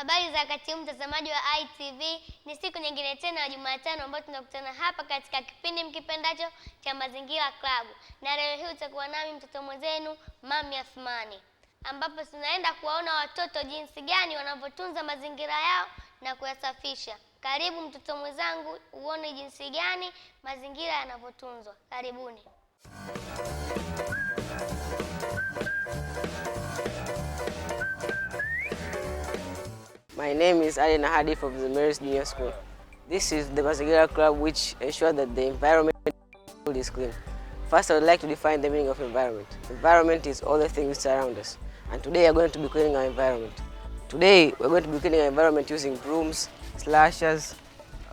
Habari za wakati huu mtazamaji wa ITV, ni siku nyingine tena ya Jumatano ambapo tunakutana hapa katika kipindi mkipendacho cha Mazingira Club. Na leo hii utakuwa nami mtoto mwenzenu Mami Athmani, ambapo tunaenda kuwaona watoto jinsi gani wanavyotunza mazingira yao na kuyasafisha. Karibu mtoto mwenzangu uone jinsi gani mazingira yanavyotunzwa. Karibuni. My name is Ali Nahadi from the Mary's Juniour School. This is the Mazingira Club, which ensures that the environment is clean. First, I would like to define the meaning of environment. Environment is all the things around us. And today, we are going to be cleaning our environment. Today, we are going to be cleaning our environment using brooms, slashers.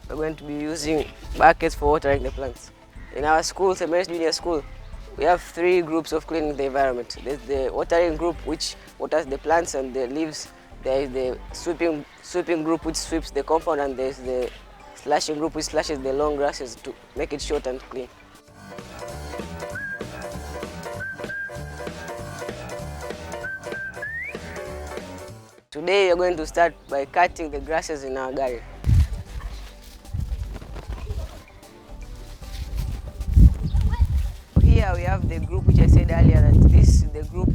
We are going to be using buckets for watering the plants. In our school, the Mary's Juniour School, we have 3 groups of cleaning the environment. There's the watering group, which waters the plants and the leaves. There is the sweeping group, which sweeps the compound, and there is the slashing group, which slashes the long grasses to make it short and clean. Today we are going to start by cutting the grasses in our garden. Here we have the group which I said earlier that this is the group,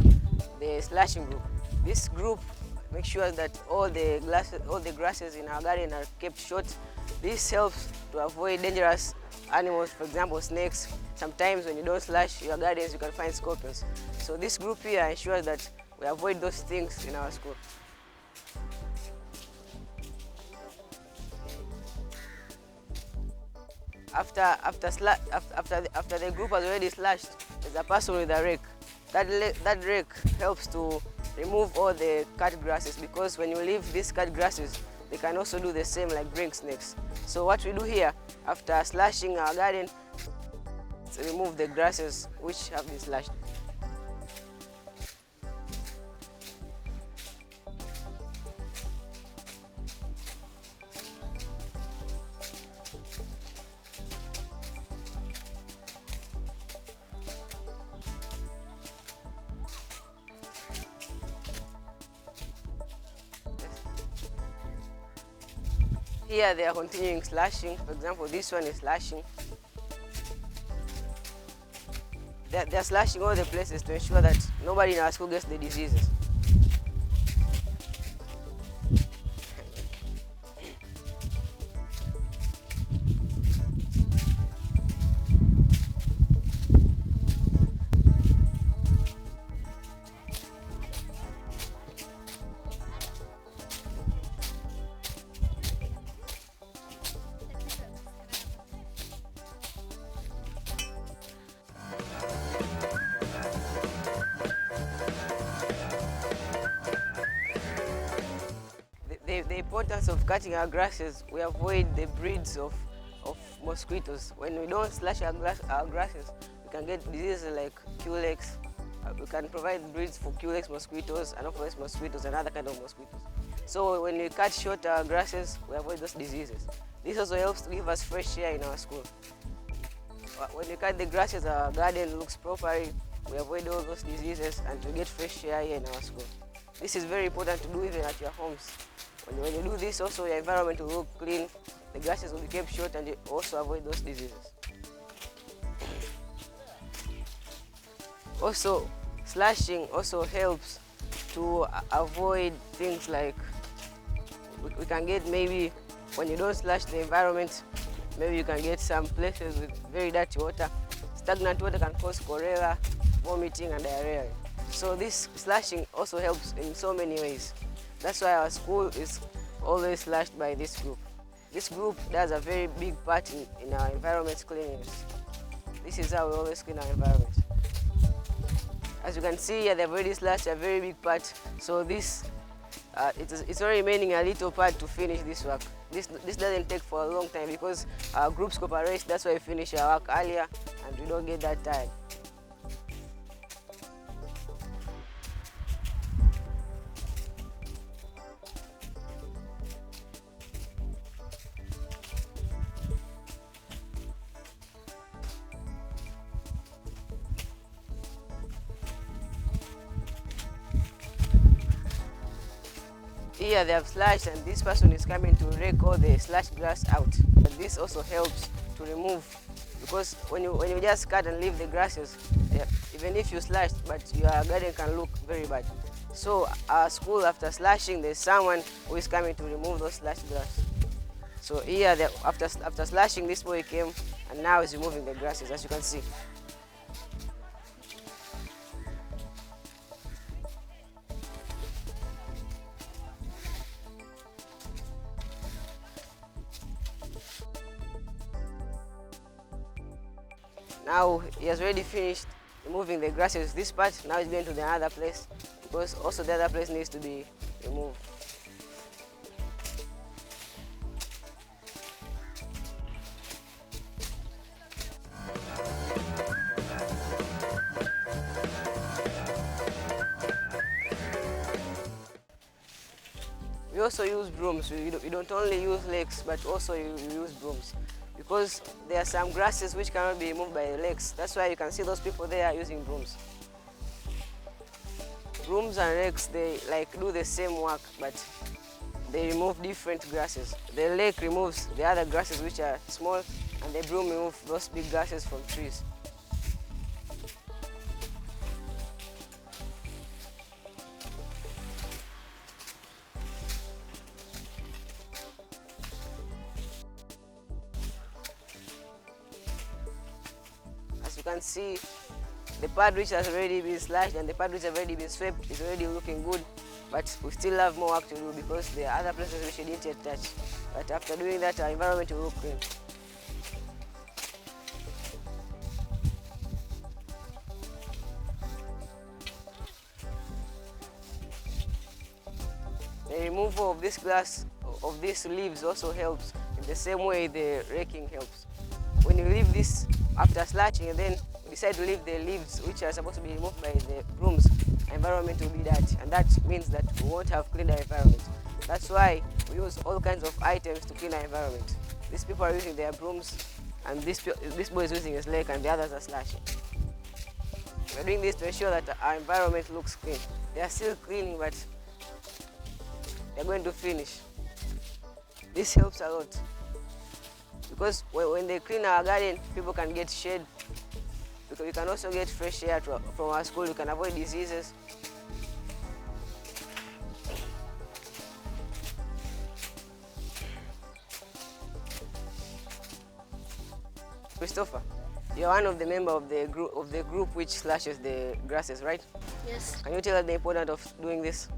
the slashing group. This group make sure that all the grasses in our garden are kept short. This helps to avoid dangerous animals, for example snakes. Sometimes when you don't slash your gardens, you can find scorpions. So this group here ensures that we avoid those things in our school. After the group has already slashed, there's a person with a rake. That rake helps to remove all the cut grasses, because when you leave these cut grasses, they can also do the same, like bring snakes. So what we do here, after slashing our garden, is remove the grasses which have been slashed. Here they are continuing slashing. For example, this one is slashing. They are slashing all the places to ensure that nobody in our school gets the diseases. The importance of cutting our grasses, we avoid the breeds of mosquitoes. When we don't slash our grasses, we can get diseases like Culex. We can provide breeds for Culex mosquitoes, Anopheles mosquitoes, and other kind of mosquitoes. So when we cut short our grasses, we avoid those diseases. This also helps to give us fresh air in our school. When we cut the grasses, our garden looks properly. We avoid all those diseases and we get fresh air here in our school. This is very important to do even at your homes. When you do this, also your environment will look clean, the grasses will be kept short, and you also avoid those diseases. Also, slashing also helps to avoid things like, we can get, maybe when you don't slash the environment, maybe you can get some places with very dirty water. Stagnant water can cause cholera, vomiting, and diarrhea. So this slashing also helps in so many ways. That's why our school is always slashed by this group. This group does a very big part in our environment cleanliness. This is how we always clean our environment. As you can see here, they've already slashed a very big part. So this, it's only remaining a little part to finish this work. This doesn't take for a long time because our groups cooperate. That's why we finish our work earlier and we don't get that tired. Here they have slashed, and this person is coming to rake all the slashed grass out. But this also helps to remove, because when you just cut and leave the grasses, yeah, even if you slashed, but your garden can look very bad. So our school, after slashing, there's someone who is coming to remove those slashed grass. So here, after slashing, this boy came and now is removing the grasses, as you can see. Now he has already finished removing the grasses this part. Now he's going to the other place, because also the other place needs to be removed. We also use brooms. We don't only use legs, but also you use brooms, because there are some grasses which cannot be removed by the legs. That's why you can see those people there using brooms. Brooms and rakes, they like do the same work, but they remove different grasses. The rake removes the other grasses which are small, and the broom removes those big grasses from trees. As you can see, the part which has already been slashed and the part which has already been swept is already looking good, but we still have more work to do, because there are other places which we didn't yet touch. But after doing that, our environment will look clean. The removal of this grass, of these leaves, also helps in the same way the raking helps. When you leave this after slashing and then decide to leave the leaves which are supposed to be removed by the brooms, environment will be dirty, and that means that we won't have cleaned our environment. That's why we use all kinds of items to clean our environment. These people are using their brooms, and this boy is using his leg, and the others are slashing. We're doing this to ensure that our environment looks clean. They are still cleaning, but they're going to finish. This helps a lot, because when they clean our garden, people can get shade. Because we can also get fresh air from our school. We can avoid diseases. Christopher, you're one of the members of the group which slashes the grasses, right? Yes. Can you tell us the importance of doing this?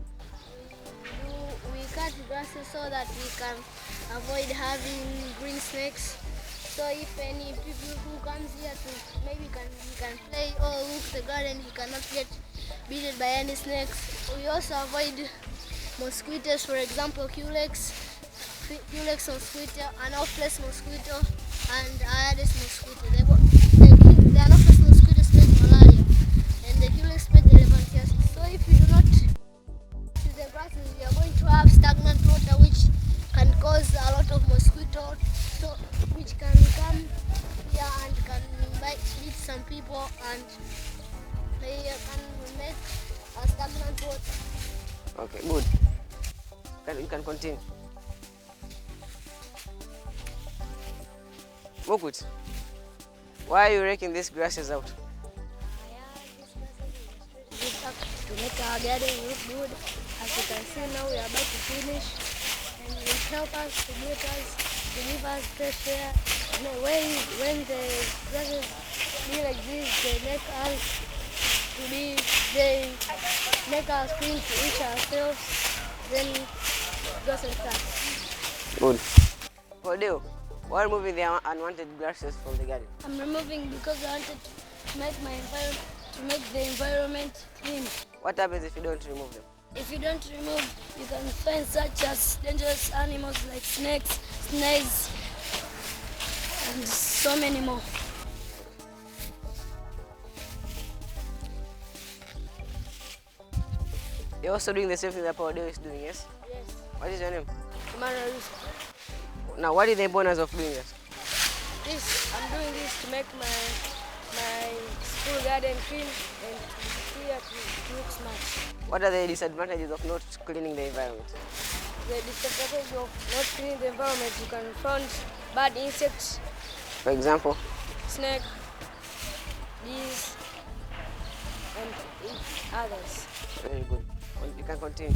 We cut grasses so that we can avoid having green snakes. So if any people who comes here to maybe can play or look the garden, he cannot get bitten by any snakes. We also avoid mosquitoes, for example, Culex mosquito, Anopheles mosquito, and Aedes mosquito. The Anopheles mosquito spreads malaria, and the Culex spreads elephantiasis. So if you do not use the grasses, you are going to have stagnant water, which can cause a lot of mosquitoes, which can come here and can beat some people, and they can make a stagnant water. Okay, good. You can continue. Mokut, why are you raking these grasses out? To make our garden look good. As you can see now, we are about to finish, and it will help us to give us fresh air. When the grasses be like this, they make us clean to each ourselves. Then go and start. Good. Odeo, why removing the unwanted grasses from the garden? I'm removing because I wanted to make the environment clean. What happens if you don't remove them? If you don't remove, you can find such as dangerous animals like snakes, snails, and so many more. You're also doing the same thing that Odeo is doing, yes? Yes. What is your name? Mazingira. Now, what is the importance of doing this? I'm doing this to make my school garden clean and here to look smart. What are the disadvantages of not cleaning the environment? the disadvantage of not cleaning the environment, you can find bad insects. For example? Snake, bees, and others. Very good. You can continue.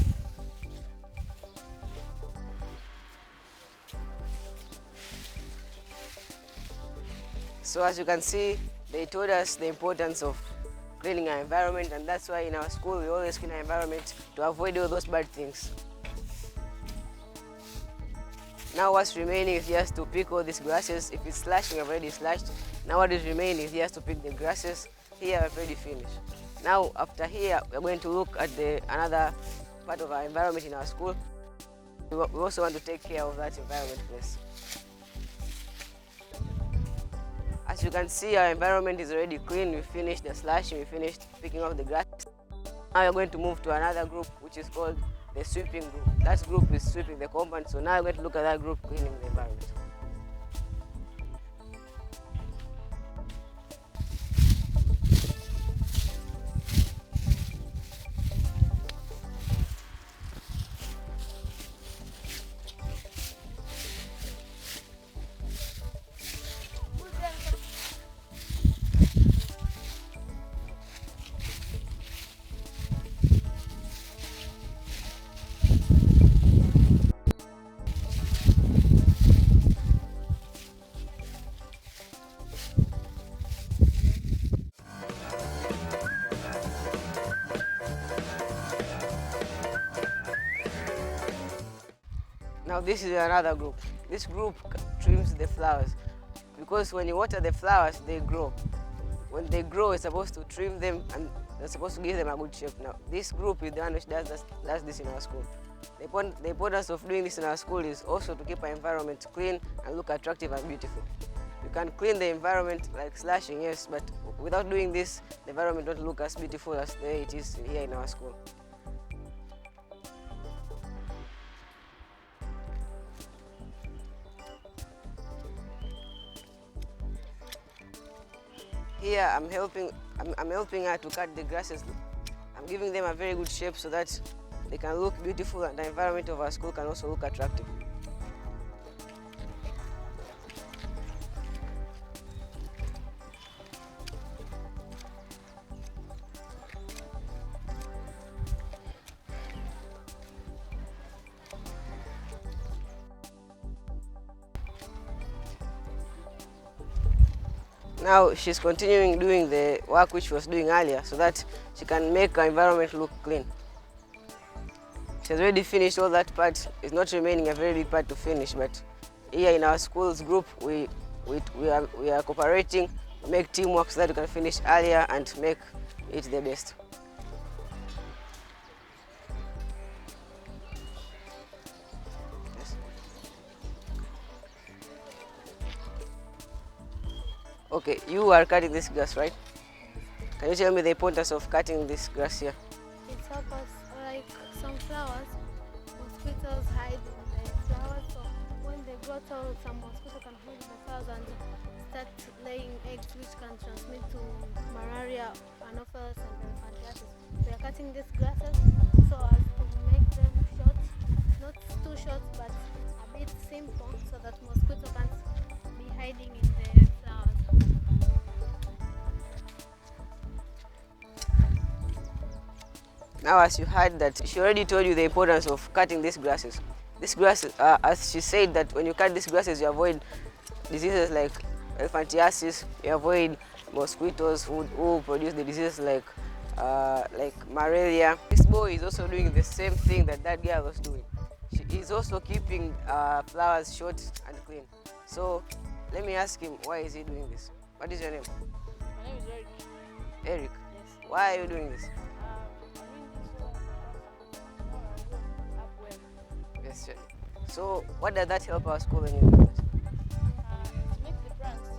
So as you can see, they told us the importance of cleaning our environment, and that's why in our school we always clean our environment to avoid all those bad things. Now what's remaining is just to pick all these grasses. If it's slashed, we have already slashed. Now what is remaining is just to pick the grasses. Here we've already finished. Now after here, we're going to look at another part of our environment in our school. We also want to take care of that environment place. As you can see, our environment is already clean. We finished the slashing, we finished picking up the grass. Now we're going to move to another group, which is called the sweeping group. That group is sweeping the compound, so now we're going to look at that group cleaning the environment. Now this is another group. This group trims the flowers because when you water the flowers, they grow. When they grow, it's supposed to trim them and they're supposed to give them a good shape. Now this group is the one which does this in our school. The importance of doing this in our school is also to keep our environment clean and look attractive and beautiful. You can clean the environment like slashing, yes, but without doing this, the environment won't look as beautiful as the way it is here in our school. Here I'm helping her to cut the grasses. I'm giving them a very good shape so that they can look beautiful and the environment of our school can also look attractive. Now she's continuing doing the work which she was doing earlier so that she can make her environment look clean. She has already finished all that part. It's not remaining a very big part to finish, but here in our school's group, we are cooperating, make teamwork so that we can finish earlier and make it the best. Okay, you are cutting this grass, right? Can you tell me the importance of cutting this grass here? It helps us, like some flowers, mosquitoes hide in the flowers, so when they grow tall, some mosquito can hide in the flowers and start laying eggs which can transmit to malaria, anopheles and elephantiasis. We are cutting these grasses so as to make them short, not too short but a bit simple so that mosquito can't be hiding in the flowers. Now, as you heard that, she already told you the importance of cutting these grasses. These grasses, as she said, that when you cut these grasses, you avoid diseases like elephantiasis, you avoid mosquitoes who produce the diseases like malaria. This boy is also doing the same thing that girl was doing. She is also keeping flowers short and clean. So let me ask him, why is he doing this? What is your name? My name is Eric. Eric? Yes. Why are you doing this? Yes, sir. So what does that help our school when you do this? To make the plants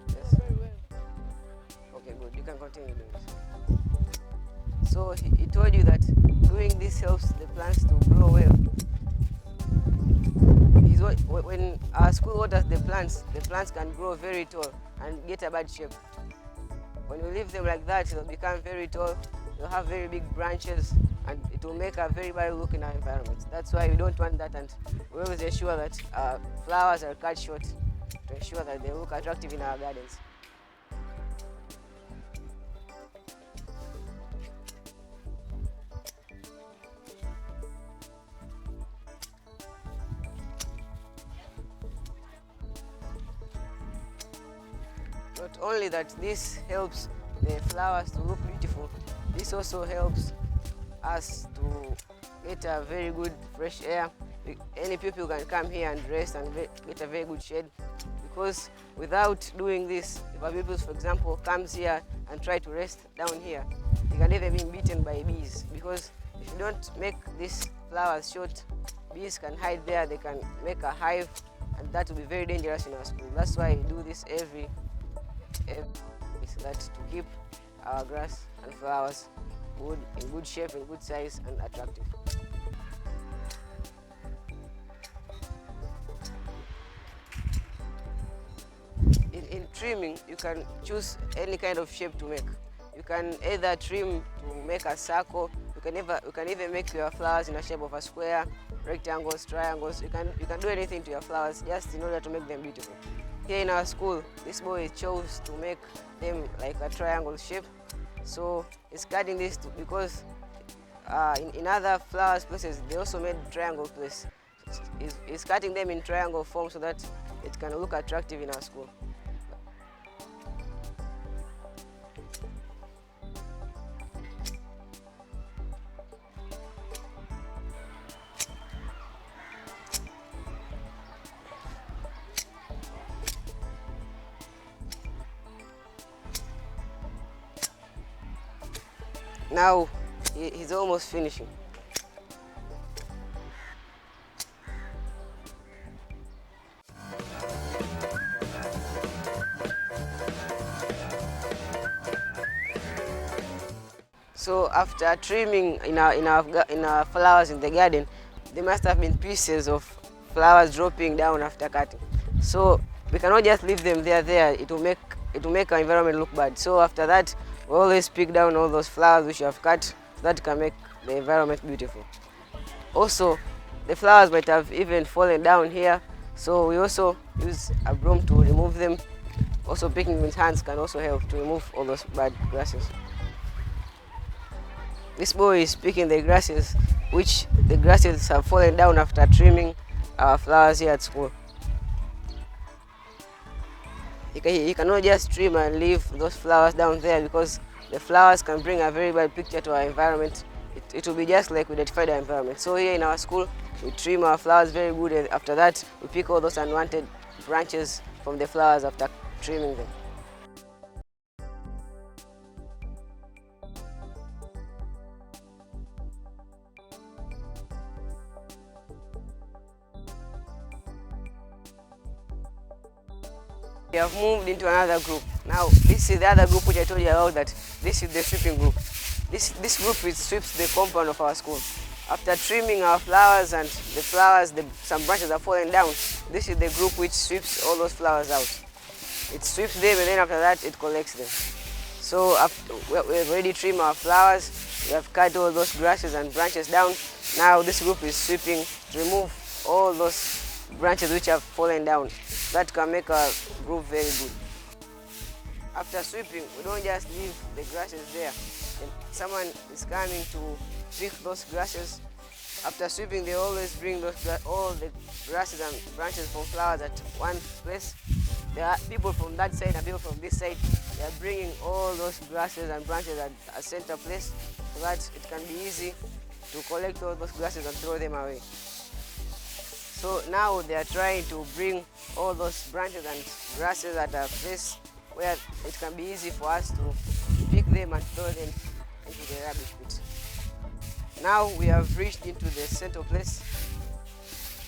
Yes. grow very well. Okay, good. You can continue doing this. So he told you that doing this helps the plants to grow well. When our school waters the plants can grow very tall and get a bad shape. When you leave them like that, they'll become very tall, they'll have very big branches, and it will make a very bad look in our environment. That's why we don't want that, and we always ensure that flowers are cut short to ensure that they look attractive in our gardens. Not only that this helps the flowers to look beautiful, this also helps us to get a very good fresh air. Any people can come here and rest and get a very good shade, because without doing this, if a people, for example, comes here and try to rest down here, they can either be bitten by bees, because if you don't make these flowers short, bees can hide there, they can make a hive, and that will be very dangerous in our school. That's why we do this every that to keep our grass and flowers good, in good shape, in good size, and attractive. In trimming, you can choose any kind of shape to make. You can either trim to make a circle. You can even make your flowers in a shape of a square, rectangles, triangles. You can do anything to your flowers just in order to make them beautiful. Here in our school, this boy chose to make them like a triangle shape. So he's cutting this because in other flowers places, they also made triangle place. He's cutting them in triangle form so that it can look attractive in our school. Now he's almost finishing. So after trimming in our flowers in the garden, there must have been pieces of flowers dropping down after cutting. So we cannot just leave them there. It will make our environment look bad. So after that, we always pick down all those flowers which you have cut so that can make the environment beautiful. Also, the flowers might have even fallen down here, so we also use a broom to remove them. Also, picking with hands can also help to remove all those bad grasses. This boy is picking the grasses, which the grasses have fallen down after trimming our flowers here at school. You cannot just trim and leave those flowers down there, because the flowers can bring a very bad picture to our environment. It will be just like we identified our environment. So here in our school, we trim our flowers very good, and after that, we pick all those unwanted branches from the flowers after trimming them. We have moved into another group. Now, this is the other group which I told you about, that this is the sweeping group. This group which sweeps the compound of our school. After trimming our flowers and the flowers, some branches are falling down, this is the group which sweeps all those flowers out. It sweeps them, and then after that, it collects them. So after we have already trimmed our flowers, we have cut all those grasses and branches down. Now this group is sweeping to remove all those branches which have fallen down. That can make our group very good. After sweeping, we don't just leave the grasses there. If someone is coming to pick those grasses, after sweeping, they always bring all the grasses and branches from flowers at one place. There are people from that side and people from this side. They are bringing all those grasses and branches at a center place so that it can be easy to collect all those grasses and throw them away. So now they are trying to bring all those branches and grasses at a place where it can be easy for us to pick them and throw them into the rubbish pit. Now we have reached into the center place.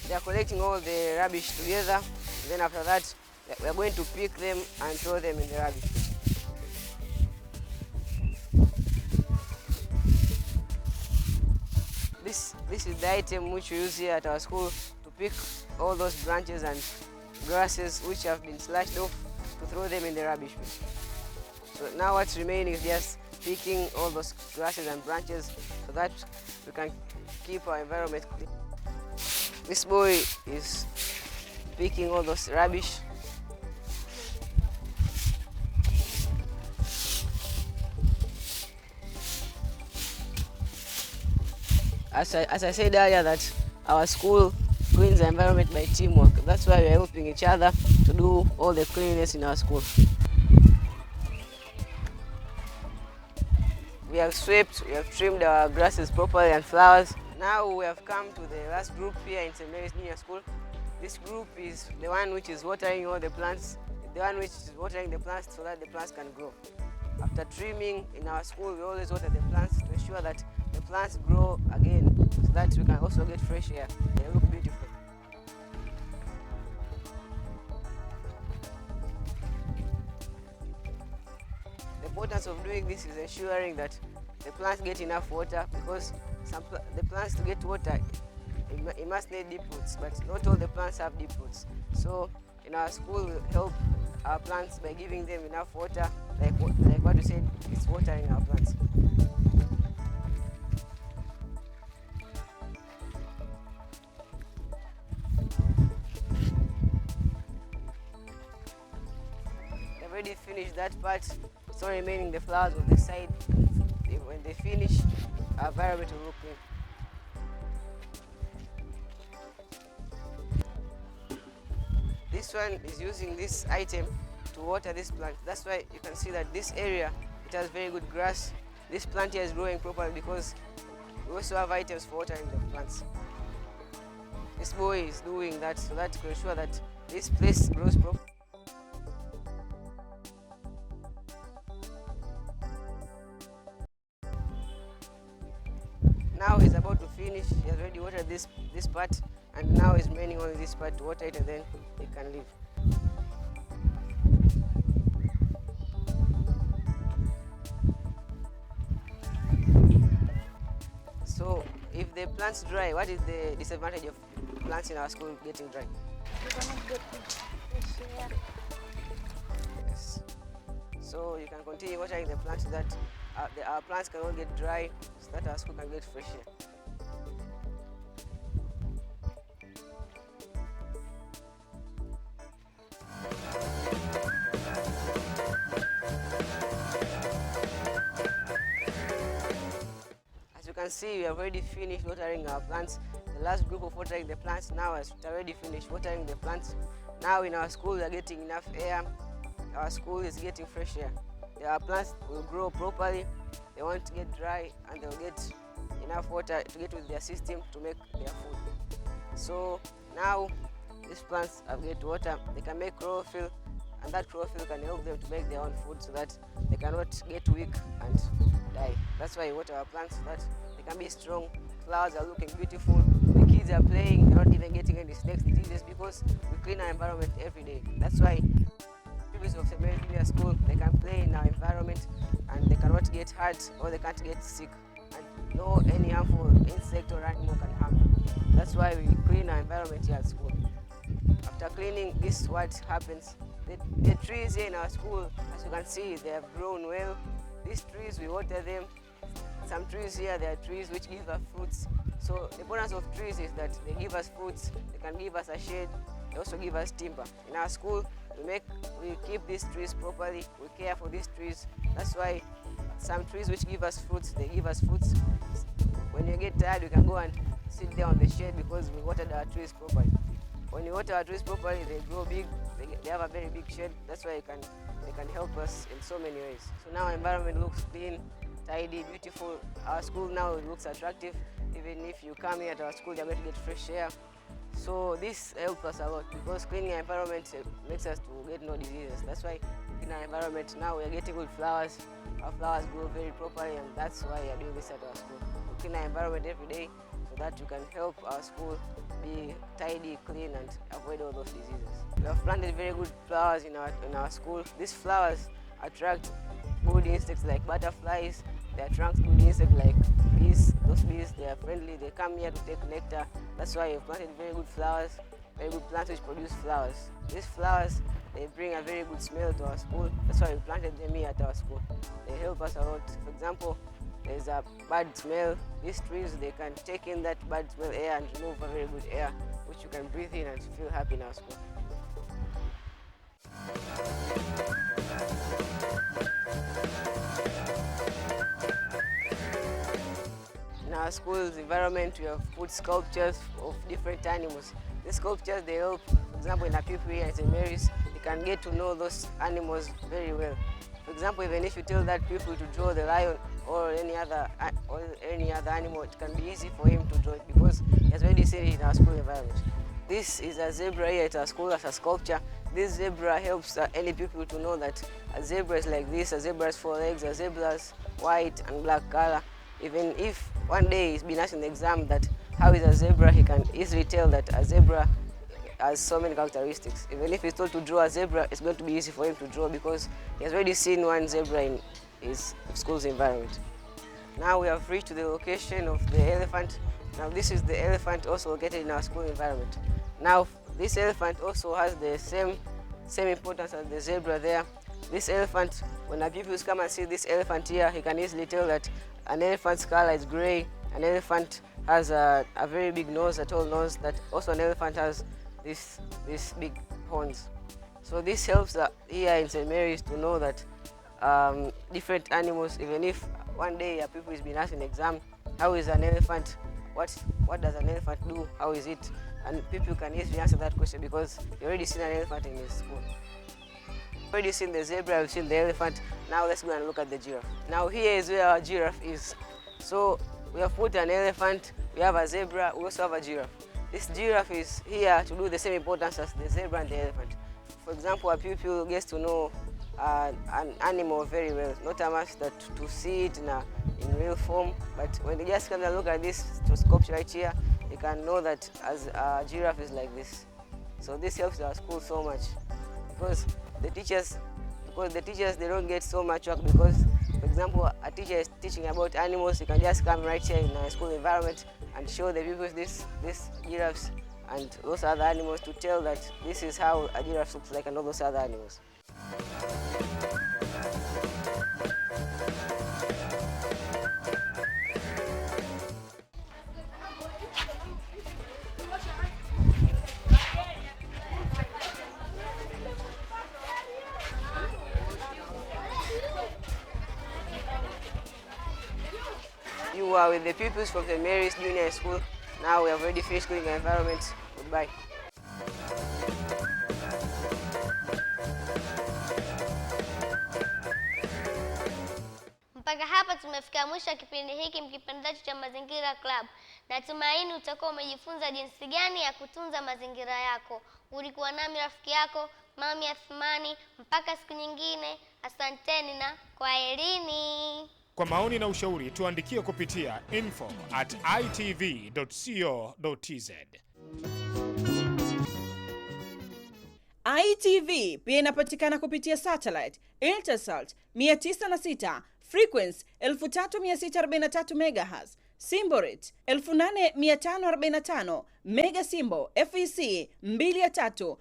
They are collecting all the rubbish together. Then after that, we are going to pick them and throw them in the rubbish pit. This is the item which we use here at our school to pick all those branches and grasses which have been slashed off, to throw them in the rubbish bin. So now what's remaining is just picking all those grasses and branches so that we can keep our environment clean. This boy is picking all those rubbish. As I said earlier, that our school cleans the environment by teamwork. That's why we are helping each other to do all the cleanliness in our school. We have swept, we have trimmed our grasses properly and flowers. Now we have come to the last group here in St. Mary's Junior School. This group is the one which is watering all the plants, the one which is watering the plants so that the plants can grow. After trimming in our school, we always water the plants to ensure that the plants grow again so that we can also get fresh air. They look beautiful. The importance of doing this is ensuring that the plants get enough water, because the plants, to get water, it must need deep roots, but not all the plants have deep roots. So in our school, we help our plants by giving them enough water, like what you said, it's watering our plants. They've already finished that part, so remaining the flowers on the side. When they finish, our environment will look clean. This one is using this item to water this plant. That's why you can see that this area, it has very good grass. This plant here is growing properly because we also have items for watering the plants. This boy is doing that so that to ensure that this place grows properly. Now he's about to finish. He has already watered this part, and now he's remaining only this part to water it, and then he can leave. So if the plants dry, what is the disadvantage of plants in our school getting dry? You cannot get fresh air. Yes. So you can continue watering the plants so that our plants can all get dry, so that our school can get fresh air. As you can see, we have already finished watering our plants. The last group of watering the plants now has already finished watering the plants. Now in our school, we are getting enough air. Our school is getting fresh air. Our plants will grow properly, they won't get dry, and they'll get enough water to get with their system to make their food. So now these plants have get water, they can make chlorophyll, and that chlorophyll can help them to make their own food so that they cannot get weak and die. That's why we water our plants, so that they can be strong. Flowers are looking beautiful, the kids are playing, they're not even getting any snakes diseases because we clean our environment every day. That's why of St. Mary's Junior School, they can play in our environment and they cannot get hurt or they can't get sick, and no any harmful insect or animal can harm them. That's why we clean our environment here at school. After cleaning, this is what happens. The trees here in our school, as you can see, they have grown well. These trees, we water them. Some trees here, there are trees which give us fruits. So the importance of trees is that they give us fruits, they can give us a shade, they also give us timber. In our school, we keep these trees properly, we care for these trees. That's why some trees which give us fruits, they give us fruits. When you get tired, you can go and sit there on the shade because we watered our trees properly. When you water our trees properly, they grow big, they have a very big shade. That's why they can help us in so many ways. So now our environment looks clean, tidy, beautiful. Our school now looks attractive. Even if you come here at our school, you're going to get fresh air. So this helps us a lot because cleaning our environment makes us to get no diseases. That's why in our environment now we are getting good flowers. Our flowers grow very properly, and that's why we are doing this at our school. We clean our environment every day so that we can help our school be tidy, clean, and avoid all those diseases. We have planted very good flowers in our school. These flowers attract good insects like butterflies. They attract good insects like bees. Those bees, they are friendly. They come here to take nectar. That's why we've planted very good flowers, very good plants which produce flowers. These flowers They bring a very good smell to our school. That's why we planted them here at our school. They help us a lot. For example, there's a bad smell. These trees, they can take in that bad smell air and remove a very good air, which you can breathe in and feel happy in our school. In our school's environment, we have put sculptures of different animals. These sculptures, they help, for example, in a pupil here at St. Mary's, you can get to know those animals very well. For example, even if you tell that pupil to draw the lion or any other animal, it can be easy for him to draw it because he has already seen it in our school environment. This is a zebra here at our school as a sculpture. This zebra helps any pupil to know that a zebra is like this, a zebra has 4 legs, a zebra has white and black color. Even if one day he's been asked in the exam that how is a zebra, he can easily tell that a zebra has so many characteristics. Even if he's told to draw a zebra, it's going to be easy for him to draw because he has already seen one zebra in his school's environment. Now we have reached the location of the elephant. Now this is the elephant also located in our school environment. Now this elephant also has the same importance as the zebra there. This elephant, when our pupils come and see this elephant here, he can easily tell that an elephant's color is gray. An elephant has a very big nose, a tall nose, that also an elephant has this big horns. So this helps here in St. Mary's to know that different animals, even if one day a pupil is being asked in exam, how is an elephant, what does an elephant do, how is it? And people can easily answer that question because you already seen an elephant in his school. Already seen the zebra, we've seen the elephant. Now let's go and look at the giraffe. Now here is where our giraffe is. So we have put an elephant, we have a zebra, we also have a giraffe. This giraffe is here to do the same importance as the zebra and the elephant. For example, a pupil gets to know an animal very well, not a much that to see it in real form, but when they just come and look at this sculpture right here, they can know that as a giraffe is like this. So this helps our school so much because the teachers, they don't get so much work because, for example, a teacher is teaching about animals, you can just come right here in a school environment and show the people this giraffes and those other animals to tell that this is how a giraffe looks like and all those other animals. You are with the pupils from St. Mary's Junior School. Now we have already finished cleaning the environment. Goodbye. Mpaka hapa tumefika mwisho wa kipindi hiki mkipendacho cha Mazingira Club. Natumaini utakuwa umejifunza jinsi gani ya kutunza mazingira yako. Ulikuwa nami rafiki yako Mami Athmani. Mpaka siku nyingine, asanteni na kwaherini. Kwa maoni na ushauri tuandikie kupitia info@itv.co.tz. ITV pia inapatikana kupitia satellite Intelsat 906 frequency 3643 MHz, Simborit 8545 Mega Simbo, FEC 23